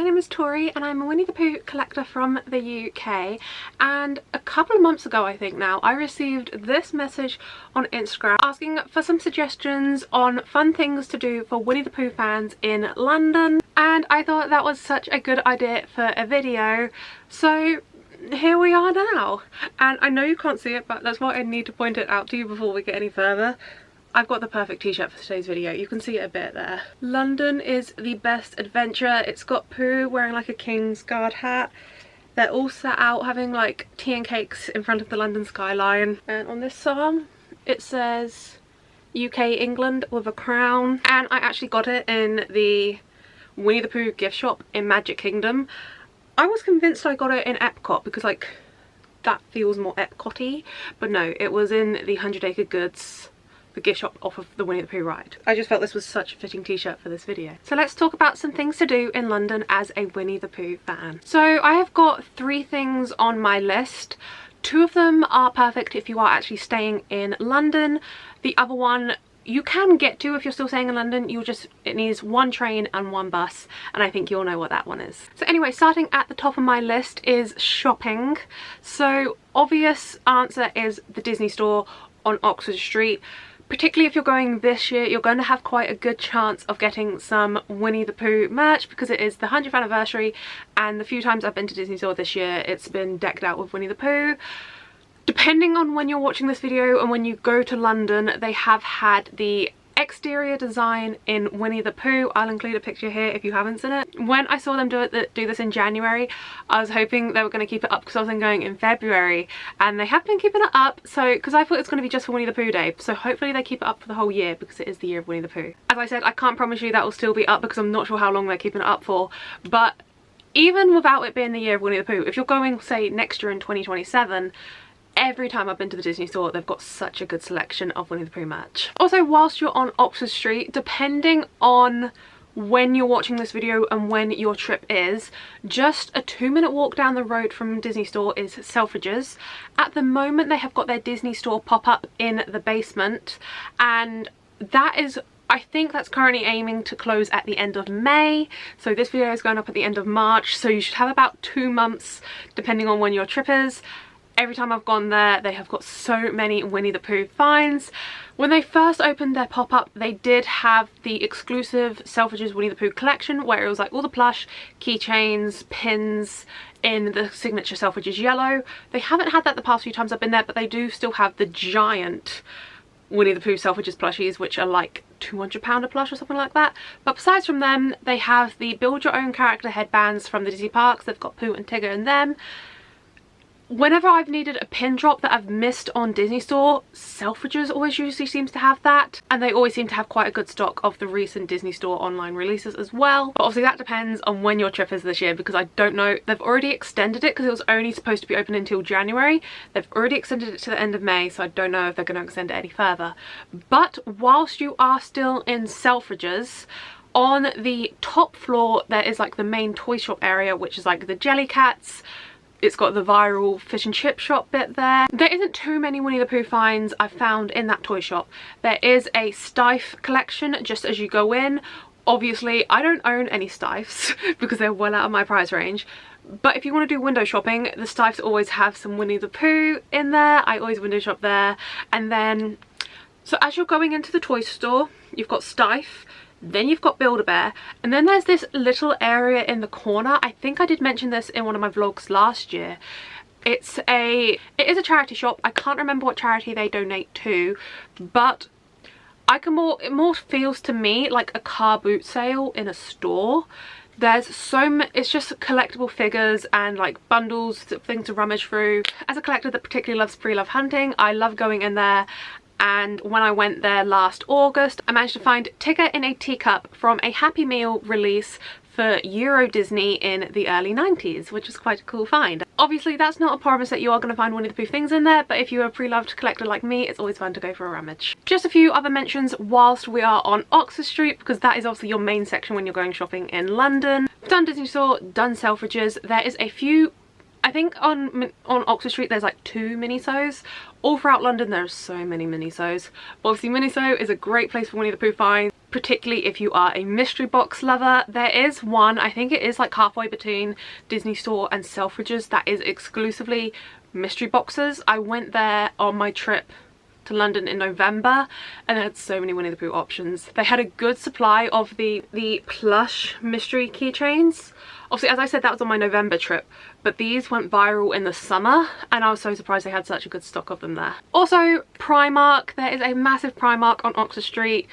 my name is Tori and I'm a Winnie the Pooh collector from the UK, and a couple of months ago I think now I received this message on Instagram asking for some suggestions on fun things to do for Winnie the Pooh fans in London, and I thought that was such a good idea for a video, so here we are now. And I know you can't see it, but that's why I need to point it out to you before we get any further. I've got the perfect t-shirt for today's video. You can see it a bit there. London is the best adventure. It's got Pooh wearing like a King's Guard hat. They're all sat out having like tea and cakes in front of the London skyline. And on this arm it says UK England with a crown. And I actually got it in the Winnie the Pooh gift shop in Magic Kingdom. I was convinced I got it in Epcot because like that feels more Epcot-y, but no, it was in the 100 Acre Goods, the gift shop off of the Winnie the Pooh ride. I just felt this was such a fitting t-shirt for this video. So let's talk about some things to do in London as a Winnie the Pooh fan. So I have got 3 things on my list. 2 of them are perfect if you are actually staying in London. The other one you can get to if you're still staying in London. It needs 1 train and 1 bus, and I think you'll know what that one is. So anyway, starting at the top of my list is shopping. So obvious answer is the Disney store on Oxford Street. Particularly if you're going this year, you're going to have quite a good chance of getting some Winnie the Pooh merch because it is the 100th anniversary, and the few times I've been to Disney store this year, it's been decked out with Winnie the Pooh. Depending on when you're watching this video and when you go to London, they have had the exterior design in Winnie the Pooh. I'll include a picture here if you haven't seen it. When I saw them do this in January, I was hoping they were going to keep it up because I was going in February, and they have been keeping it up. So because I thought it's going to be just for Winnie the Pooh Day, so hopefully they keep it up for the whole year because it is the year of Winnie the Pooh. As I said, I can't promise you that will still be up because I'm not sure how long they're keeping it up for, but even without it being the year of Winnie the Pooh, if you're going say next year in 2027, every time I've been to the Disney store, they've got such a good selection of Winnie the Pooh merch. Also, whilst you're on Oxford Street, depending on when you're watching this video and when your trip is, just a 2-minute walk down the road from Disney store is Selfridges. At the moment, they have got their Disney store pop up in the basement, and that is, I think that's currently aiming to close at the end of May. So this video is going up at the end of March, so you should have about 2 months depending on when your trip is. Every time I've gone there, they have got so many Winnie the Pooh finds. When they first opened their pop-up, they did have the exclusive Selfridges Winnie the Pooh collection where it was like all the plush, keychains, pins in the signature Selfridges yellow. They haven't had that the past few times I've been there, but they do still have the giant Winnie the Pooh Selfridges plushies, which are like £200 a plush or something like that. But besides from them, they have the build your own character headbands from the Disney parks. They've got Pooh and Tigger in them. Whenever I've needed a pin drop that I've missed on Disney store, Selfridges always usually seems to have that, and they always seem to have quite a good stock of the recent Disney store online releases as well. But obviously that depends on when your trip is this year, because I don't know, they've already extended it because it was only supposed to be open until January. They've already extended it to the end of May, so I don't know if they're going to extend it any further. But whilst you are still in Selfridges, on the top floor there is like the main toy shop area, which is like the Jellycats. It's got the viral fish and chip shop bit there. There isn't too many Winnie the Pooh finds I've found in that toy shop. There is a Stife collection just as you go in. Obviously, I don't own any Stifes because they're well out of my price range. But if you want to do window shopping, the Stifes always have some Winnie the Pooh in there. I always window shop there. And then, so as you're going into the toy store, you've got Stife. Then you've got Build-A-Bear, and then there's this little area in the corner. I think I did mention this in one of my vlogs last year. It is a charity shop. I can't remember what charity they donate to, but it more feels to me like a car boot sale in a store. There's it's just collectible figures and like bundles, things to rummage through. As a collector that particularly loves pre-love hunting, I love going in there. And when I went there last August, I managed to find Tigger in a Teacup from a Happy Meal release for Euro Disney in the early 90s, which is quite a cool find. Obviously, that's not a promise that you are going to find Winnie the Pooh things in there, but if you're a pre-loved collector like me, it's always fun to go for a rummage. Just a few other mentions whilst we are on Oxford Street, because that is obviously your main section when you're going shopping in London. We've done Disney store, done Selfridges. There is a few, I think on Oxford Street there's like 2 Minisos. All throughout London there's so many Minisos. Obviously Miniso is a great place for Winnie the Pooh finds. particularly if you are a mystery box lover. There is one, I think it is like halfway between Disney Store and Selfridges, that is exclusively mystery boxes. I went there on my trip to London in November and they had so many Winnie the Pooh options. They had a good supply of the plush mystery keychains. Obviously, as I said, that was on my November trip, but these went viral in the summer and I was so surprised they had such a good stock of them there. Also, Primark. There is a massive Primark on Oxford Street.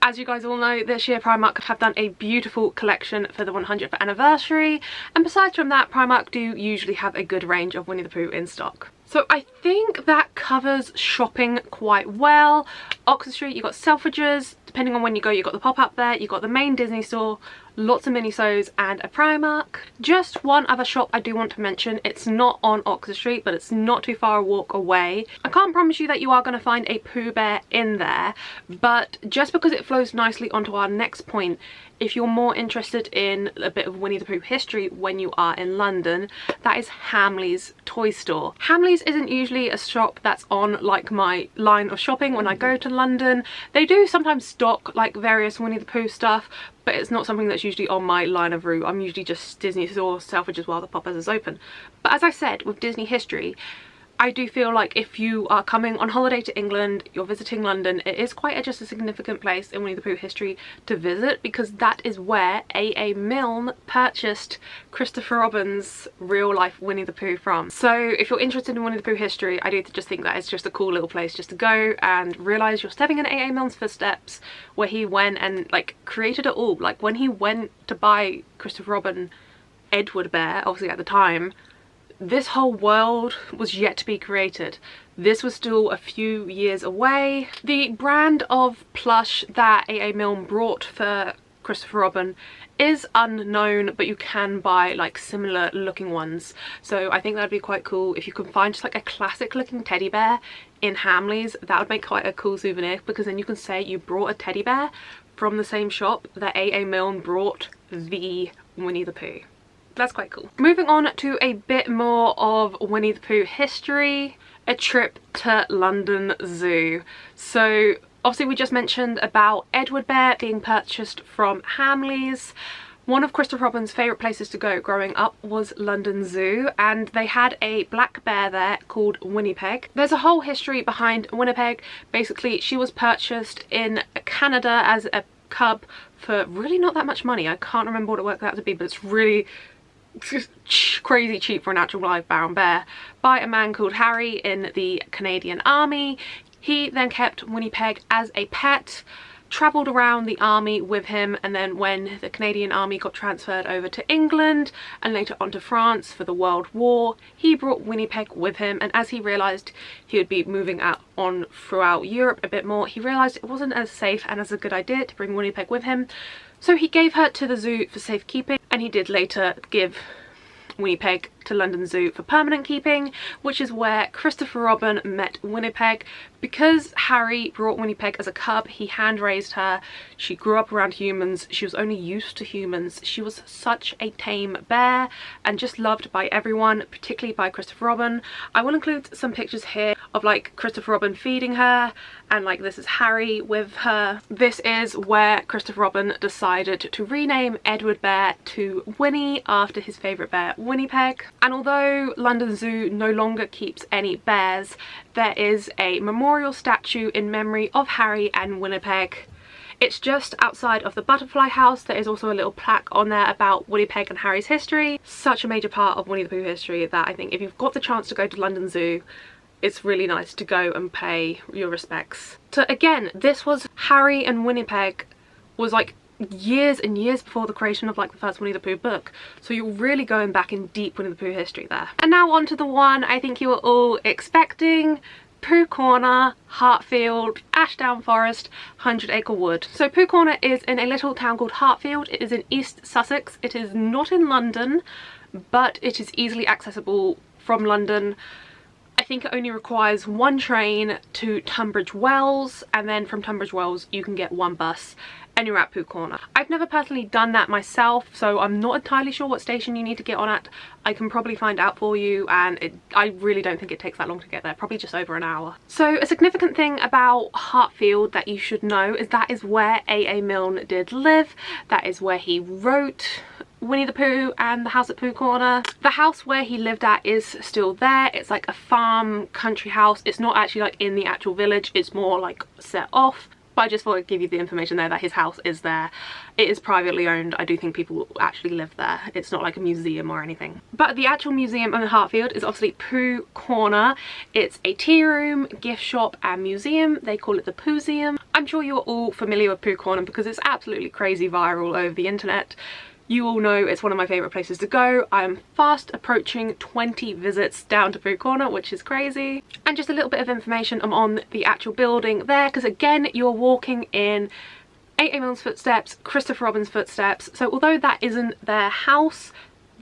As you guys all know, this year Primark have done a beautiful collection for the 100th anniversary, and besides from that, Primark do usually have a good range of Winnie the Pooh in stock. So I think that covers shopping quite well. Oxford Street, you've got Selfridges, depending on when you go, you've got the pop-up there, you've got the main Disney store, lots of Minisos and a Primark. Just one other shop I do want to mention. It's not on Oxford Street, but it's not too far a walk away. I can't promise you that you are going to find a Pooh Bear in there, but just because it flows nicely onto our next point, if you're more interested in a bit of Winnie the Pooh history when you are in London, that is Hamley's toy store. Hamley's isn't usually a shop that's on like my line of shopping when I go to London. They do sometimes stock like various Winnie the Pooh stuff, but it's not something that's usually on my line of route. I'm usually just Disney Store, Selfridges while the Poppers is open. But as I said, with Disney history, I do feel like if you are coming on holiday to England, you're visiting London, it is quite just a significant place in Winnie the Pooh history to visit, because that is where A.A. Milne purchased Christopher Robin's real life Winnie the Pooh from. So if you're interested in Winnie the Pooh history, I do just think that it's just a cool little place just to go and realise you're stepping in A.A. Milne's footsteps, where he went and like created it all. Like when he went to buy Christopher Robin Edward Bear, obviously at the time, this whole world was yet to be created. This was still a few years away. The brand of plush that A.A. Milne brought for Christopher Robin is unknown, but you can buy like similar looking ones. So I think that'd be quite cool if you can find just like a classic looking teddy bear in Hamley's. That would make quite a cool souvenir, because then you can say you brought a teddy bear from the same shop that A.A. Milne brought the Winnie the Pooh. That's quite cool. Moving on to a bit more of Winnie the Pooh history, a trip to London Zoo. So obviously we just mentioned about Edward Bear being purchased from Hamley's. One of Christopher Robin's favourite places to go growing up was London Zoo, and they had a black bear there called Winnipeg. There's a whole history behind Winnipeg. Basically, she was purchased in Canada as a cub for really not that much money. I can't remember what it worked out to be, but it's really crazy cheap for an actual live brown bear, by a man called Harry in the Canadian Army. He then kept Winnipeg as a pet, travelled around the army with him, and then when the Canadian Army got transferred over to England and later on to France for the World War, he brought Winnipeg with him, and as he realised he would be moving out on throughout Europe a bit more, he realised it wasn't as safe and as a good idea to bring Winnipeg with him. So he gave her to the zoo for safekeeping, and he did later give Winnipeg to London Zoo for permanent keeping, which is where Christopher Robin met Winnipeg. Because Harry brought Winnipeg as a cub, he hand raised her, she grew up around humans, she was only used to humans, she was such a tame bear and just loved by everyone, particularly by Christopher Robin. I will include some pictures here of like Christopher Robin feeding her, and like this is Harry with her. This is where Christopher Robin decided to rename Edward Bear to Winnie after his favourite bear Winnipeg. And although London Zoo no longer keeps any bears, there is a memorial statue in memory of Harry and Winnipeg. It's just outside of the butterfly house. There is also a little plaque on there about Winnipeg and Harry's history. Such a major part of Winnie the Pooh history that I think if you've got the chance to go to London Zoo, it's really nice to go and pay your respects. So again, this was Harry and Winnipeg was like years and years before the creation of like the first Winnie the Pooh book, so you're really going back in deep Winnie the Pooh history there. And now on to the one I think you were all expecting, Pooh Corner, Hartfield, Ashdown Forest, 100 Acre Wood. So Pooh Corner is in a little town called Hartfield. It is in East Sussex. It is not in London, but it is easily accessible from London. I think it only requires one train to Tunbridge Wells, and then from Tunbridge Wells you can get one bus. and you're at Pooh Corner. I've never personally done that myself, so I'm not entirely sure what station you need to get on at. I can probably find out for you, and I really don't think it takes that long to get there, probably just over an hour. So a significant thing about Hartfield that you should know is that is where A.A. Milne did live. That is where he wrote Winnie the Pooh and the house at Pooh Corner. The house where he lived at is still there. It's like a farm country house. It's not actually like in the actual village, it's more like set off. But I just thought I'd give you the information there that his house is there. It is privately owned. I do think people actually live there. It's not like a museum or anything. But the actual museum in Hartfield is obviously Pooh Corner. It's a tea room, gift shop and museum. They call it the Poohseum. I'm sure you're all familiar with Pooh Corner because it's absolutely crazy viral over the internet. You all know it's one of my favourite places to go. I am fast approaching 20 visits down to Pooh Corner, which is crazy. And just a little bit of information on the actual building there, because again, you're walking in A.A. Milne's footsteps, Christopher Robin's footsteps. So although that isn't their house,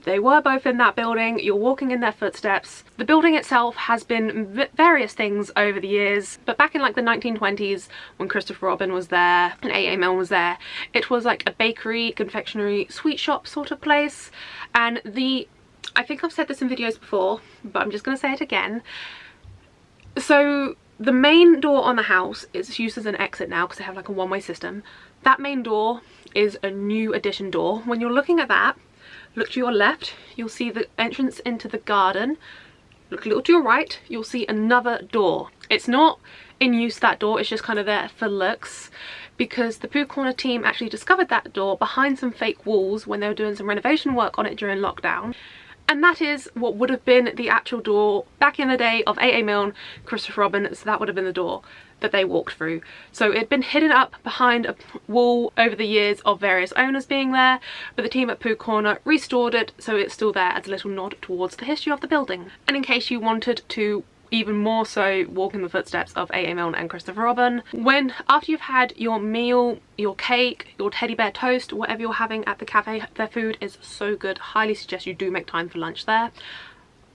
they were both in that building. You're walking in their footsteps. The building itself has been various things over the years, but back in like the 1920s when Christopher Robin was there and A.A. Milne was there, it was like a bakery, confectionery, sweet shop sort of place. And I think I've said this in videos before, but I'm just going to say it again. So the main door on the house is used as an exit now because they have like a one-way system. That main door is a new addition door. When you're looking at that, look to your left, you'll see the entrance into the garden. Look a little to your right, you'll see another door. It's not in use, that door, it's just kind of there for looks, because the Pooh Corner team actually discovered that door behind some fake walls when they were doing some renovation work on it during lockdown. And that is what would have been the actual door back in the day of A.A. Milne, Christopher Robin, so that would have been the door that they walked through. So it had been hidden up behind a wall over the years of various owners being there, but the team at Pooh Corner restored it so it's still there as a little nod towards the history of the building. And in case you wanted to even more so walk in the footsteps of A.A. Milne and Christopher Robin, after you've had your meal, your cake, your teddy bear toast, whatever you're having at the cafe, their food is so good. Highly suggest you do make time for lunch there.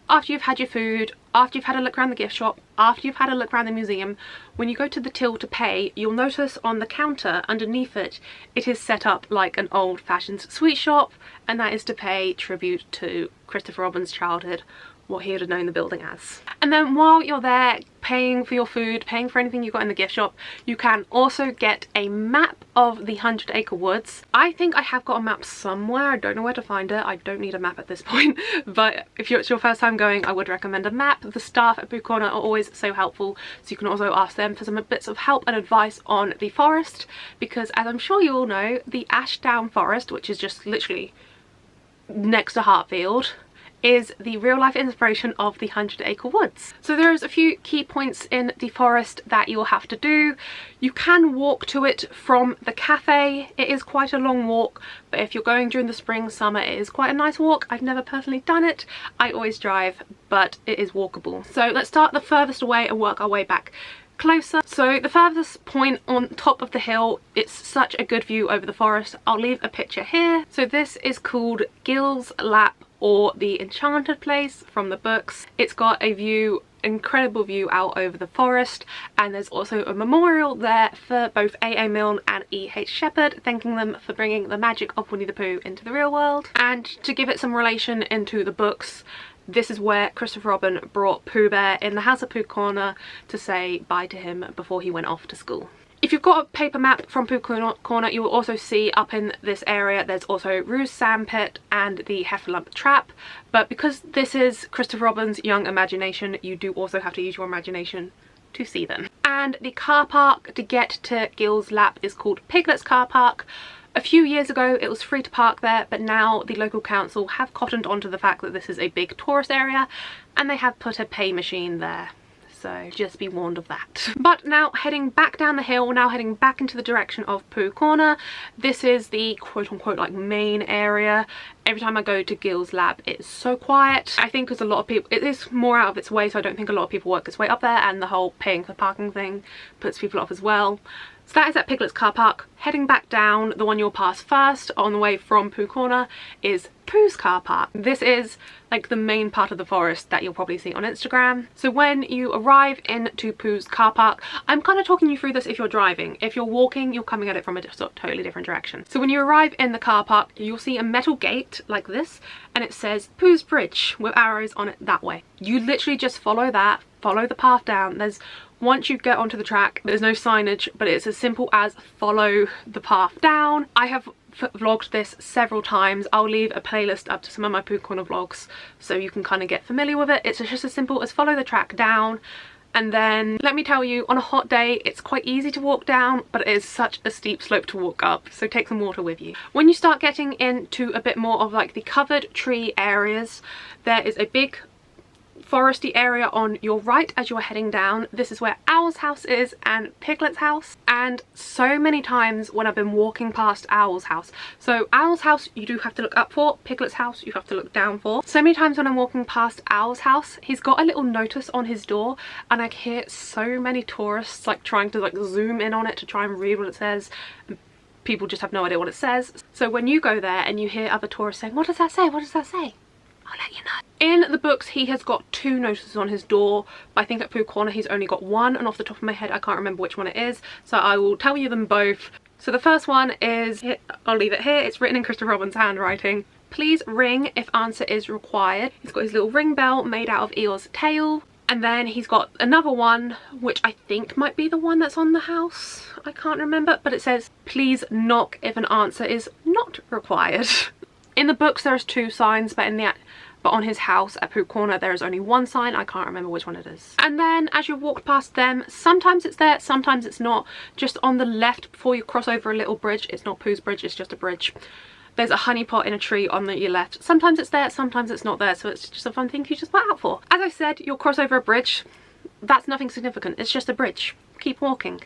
After you've had your food, after you've had a look around the gift shop, after you've had a look around the museum, when you go to the till to pay, you'll notice on the counter underneath it, it is set up like an old-fashioned sweet shop, and that is to pay tribute to Christopher Robin's childhood, what he would have known the building as. And then while you're there paying for your food, paying for anything you got in the gift shop, you can also get a map of the 100 Acre Woods. I think I have got a map somewhere. I don't know where to find it. I don't need a map at this point, but if it's your first time going, I would recommend a map. The staff at Pooh Corner are always so helpful, so you can also ask them for some bits of help and advice on the forest, because as I'm sure you all know, the Ashdown forest, which is just literally next to Hartfield, is the real life inspiration of the 100 Acre Woods. So there's a few key points in the forest that you'll have to do. You can walk to it from the cafe. It is quite a long walk, but if you're going during the spring, summer, it is quite a nice walk. I've never personally done it. I always drive, but it is walkable. So let's start the furthest away and work our way back closer. So the furthest point on top of the hill, it's such a good view over the forest. I'll leave a picture here. So this is called Gill's Lap, or the Enchanted Place from the books. It's got a view, incredible view out over the forest, and there's also a memorial there for both A.A. Milne and E.H. Shepard, thanking them for bringing the magic of Winnie the Pooh into the real world. And to give it some relation into the books, this is where Christopher Robin brought Pooh Bear in the house at Pooh Corner to say bye to him before he went off to school. If you've got a paper map from Pooh Corner, you will also see up in this area there's also Rue's Sandpit and the Heffalump Trap, but because this is Christopher Robin's young imagination, you do also have to use your imagination to see them. And the car park to get to Gill's Lap is called Piglet's Car Park. A few years ago it was free to park there, but now the local council have cottoned onto the fact that this is a big tourist area and they have put a pay machine there. So just be warned of that. But now heading back down the hill, now heading back into the direction of Pooh Corner. This is the quote-unquote like main area. Every time I go to Gill's Lab, it's so quiet. I think because a lot of people, it is more out of its way, so I don't think a lot of people work its way up there, and the whole paying for parking thing puts people off as well. So that is at Piglet's Car Park. Heading back down, the one you'll pass first on the way from Pooh Corner is Pooh's car park. This is like the main part of the forest that you'll probably see on Instagram. So when you arrive into Pooh's car park, I'm kind of talking you through this if you're driving. If you're walking, you're coming at it from a totally different direction. So when you arrive in the car park, you'll see a metal gate like this, and it says Pooh's Bridge with arrows on it that way. You literally just follow that, follow the path down. Once you get onto the track, there's no signage, but it's as simple as follow the path down. I have vlogged this several times. I'll leave a playlist up to some of my Pooh Corner vlogs so you can kind of get familiar with it. It's just as simple as follow the track down, and then let me tell you, on a hot day it's quite easy to walk down, but it is such a steep slope to walk up, so take some water with you. When you start getting into a bit more of like the covered tree areas, there is a big foresty area on your right as you're heading down. This is where Owl's house is and Piglet's house. And so many times when I've been walking past Owl's house, so Owl's house you do have to look up for, Piglet's house you have to look down for. So many times when I'm walking past Owl's house, he's got a little notice on his door, and I hear so many tourists like trying to like zoom in on it to try and read what it says. People just have no idea what it says. So when you go there and you hear other tourists saying, what does that say, what does that say, I'll let you know. In the books he has got 2 notices on his door, but I think at Pooh Corner he's only got 1, and off the top of my head I can't remember which one it is, so I will tell you them both. So the first one is, I'll leave it here, it's written in Christopher Robin's handwriting. Please ring if answer is required. He's got his little ring bell made out of Eeyore's tail. And then he's got another one, which I think might be the one that's on the house. I can't remember, but it says, please knock if an answer is not required. In the books there's 2 signs, but on his house at Pooh Corner there is only 1 sign. I can't remember which one it is. And then as you walk past them, sometimes it's there, sometimes it's not. Just on the left before you cross over a little bridge, it's not Pooh's bridge, it's just a bridge, there's a honey pot in a tree on your left. Sometimes it's there, sometimes it's not there, so it's just a fun thing you just put out for. As I said, you'll cross over a bridge. That's nothing significant, it's just a bridge. Keep walking.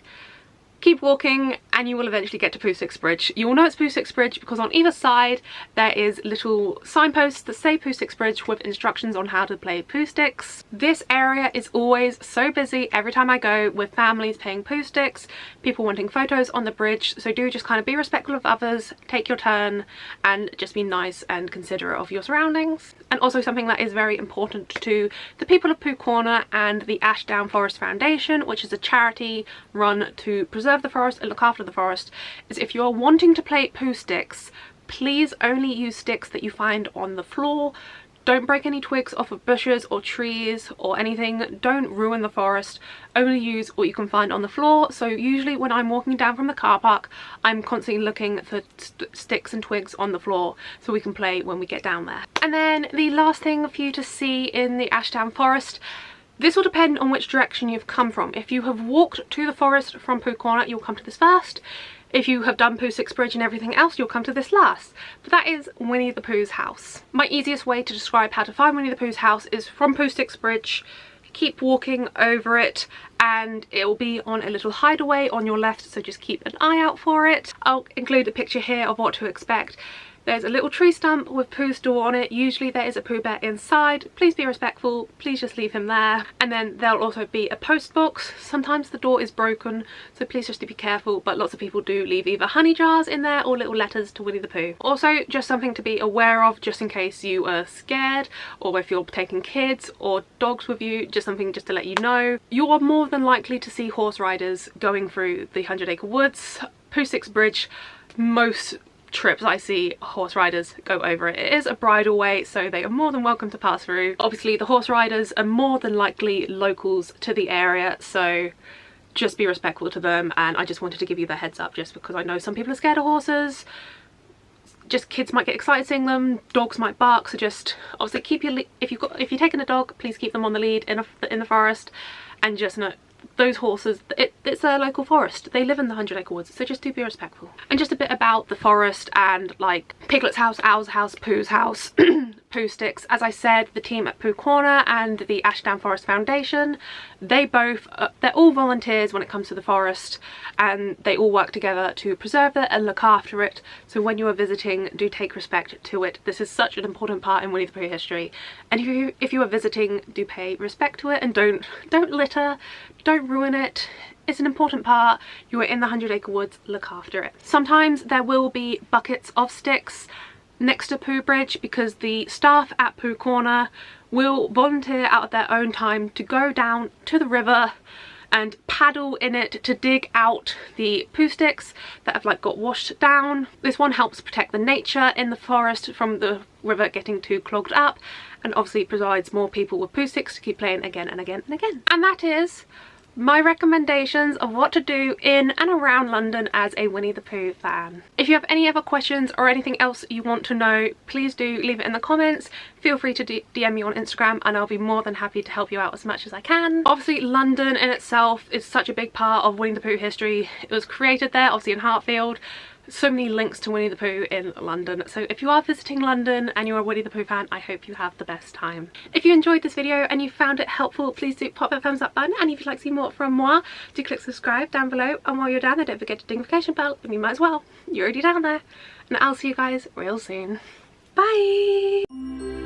Keep walking and you will eventually get to Pooh Six Bridge. You will know it's Pooh Six Bridge because on either side there is little signposts that say Pooh Six Bridge with instructions on how to play Pooh Sticks. This area is always so busy every time I go, with families playing Pooh Sticks, people wanting photos on the bridge, so do just kind of be respectful of others, take your turn, and just be nice and considerate of your surroundings. And also something that is very important to the people of Pooh Corner and the Ashdown Forest Foundation, which is a charity run to preserve the forest and look after the forest, is if you're wanting to play Pooh Sticks, please only use sticks that you find on the floor. Don't break any twigs off of bushes or trees or anything. Don't ruin the forest. Only use what you can find on the floor. So usually when I'm walking down from the car park, I'm constantly looking for sticks and twigs on the floor so we can play when we get down there. And then the last thing for you to see in the Ashdown Forest, this will depend on which direction you've come from. If you have walked to the forest from Pooh Corner, you'll come to this first. If you have done Pooh Six Bridge and everything else, you'll come to this last. But that is Winnie the Pooh's house. My easiest way to describe how to find Winnie the Pooh's house is from Pooh Six Bridge, keep walking over it, and it will be on a little hideaway on your left, so just keep an eye out for it. I'll include a picture here of what to expect. There's a little tree stump with Pooh's door on it. Usually there is a Pooh Bear inside. Please be respectful, please just leave him there. And then there'll also be a post box. Sometimes the door is broken, so please just be careful, but lots of people do leave either honey jars in there or little letters to Winnie the Pooh. Also, just something to be aware of just in case you are scared, or if you're taking kids or dogs with you, just something just to let you know. You are more than likely to see horse riders going through the 100 Acre Woods. Pooh Six Bridge, most trips I see horse riders go over it. It is a bridleway, so they are more than welcome to pass through. Obviously the horse riders are more than likely locals to the area, so just be respectful to them, and I just wanted to give you the heads up just because I know some people are scared of horses. Just kids might get excited seeing them, dogs might bark, so just obviously keep your if you're taking a dog, please keep them on the lead in the forest, and just know those horses, it's a local forest. They live in the 100 Acre Woods, so just do be respectful. And just a bit about the forest and like Piglet's house, Owl's house, Pooh's house, Pooh Sticks. As I said, the team at Pooh Corner and the Ashdown Forest Foundation, they're all volunteers when it comes to the forest, and they all work together to preserve it and look after it. So when you are visiting, do take respect to it. This is such an important part in Winnie the Pooh history, and if you are visiting, do pay respect to it, and don't litter, don't ruin it. It's an important part. You are in the 100 Acre Woods, look after it. Sometimes there will be buckets of sticks. next to Pooh Bridge, because the staff at Pooh Corner will volunteer out of their own time to go down to the river and paddle in it to dig out the poo sticks that have like got washed down. This one helps protect the nature in the forest from the river getting too clogged up, and obviously provides more people with poo sticks to keep playing again and again and again. And that is my recommendations of what to do in and around London as a Winnie the Pooh fan. If you have any other questions or anything else you want to know, please do leave it in the comments. Feel free to DM me on Instagram and I'll be more than happy to help you out as much as I can. Obviously London in itself is such a big part of Winnie the Pooh history. It was created there, obviously in Hartfield. So many links to Winnie the Pooh in London, so if you are visiting London and you're a Winnie the Pooh fan, I hope you have the best time. If you enjoyed this video and you found it helpful, please do pop that thumbs up button, and if you'd like to see more from moi, do click subscribe down below, and while you're down there don't forget to ding the notification bell, and you might as well, you're already down there, and I'll see you guys real soon. Bye!